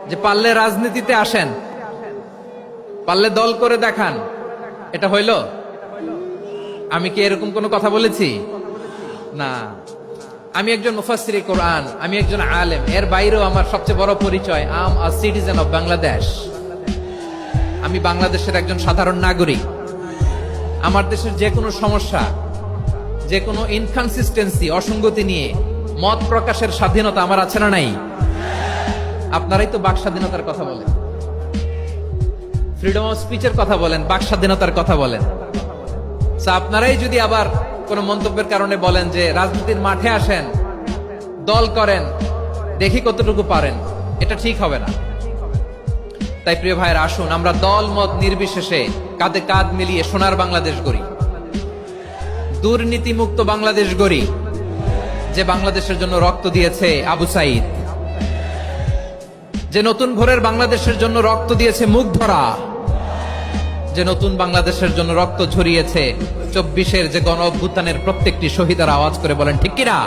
যে পারলে রাজনীতিতে আসেন, পারলে দল করে দেখান, এটা হইল? আমি কি এরকম কোনো কথা বলেছি? না। আমি একজন মুফাসসিরে কোরআন, আমি একজন আলেম, এর বাইরেও আমার সবচেয়ে বড় পরিচয় আম আ সিটিজেন অফ বাংলাদেশ। আমি বাংলাদেশের একজন সাধারণ নাগরিক। আমার দেশের যে কোনো সমস্যা, যে কোনো ইনকনসিস্টেন্সি, অসঙ্গতি নিয়ে মত প্রকাশের স্বাধীনতা আমার আছে না নাই? আপনারাই তো বাক স্বাধীনতার কথা বলেন, ফ্রিডম অফ স্পিচের কথা বলেন, বাক স্বাধীনতার কথা বলেন। আপনারাই যদি আবার কোন মন্তব্যের কারণে বলেন যে রাজনীতির মাঠে আসেন, দল করেন, দেখি কতটুকু পারেন, এটা ঠিক হবে না। তাই প্রিয় ভাইয়ের, আসুন আমরা দল মত নির্বিশেষে কাঁধে কাঁধ মিলিয়ে সোনার বাংলাদেশ গড়ি, দুর্নীতি মুক্ত বাংলাদেশ গড়ি, যে বাংলাদেশের জন্য রক্ত দিয়েছে আবু সাইদ, যে নতুন ভোরের বাংলাদেশের জন্য রক্ত দিয়েছে মুগ্ধরা, যে নতুন বাংলাদেশের জন্য রক্ত ঝরিয়েছে 24-এর যে গণ অভ্যুত্থানের প্রত্যেকটি শহীদের আওয়াজ করে বলেন ঠিক কিনা?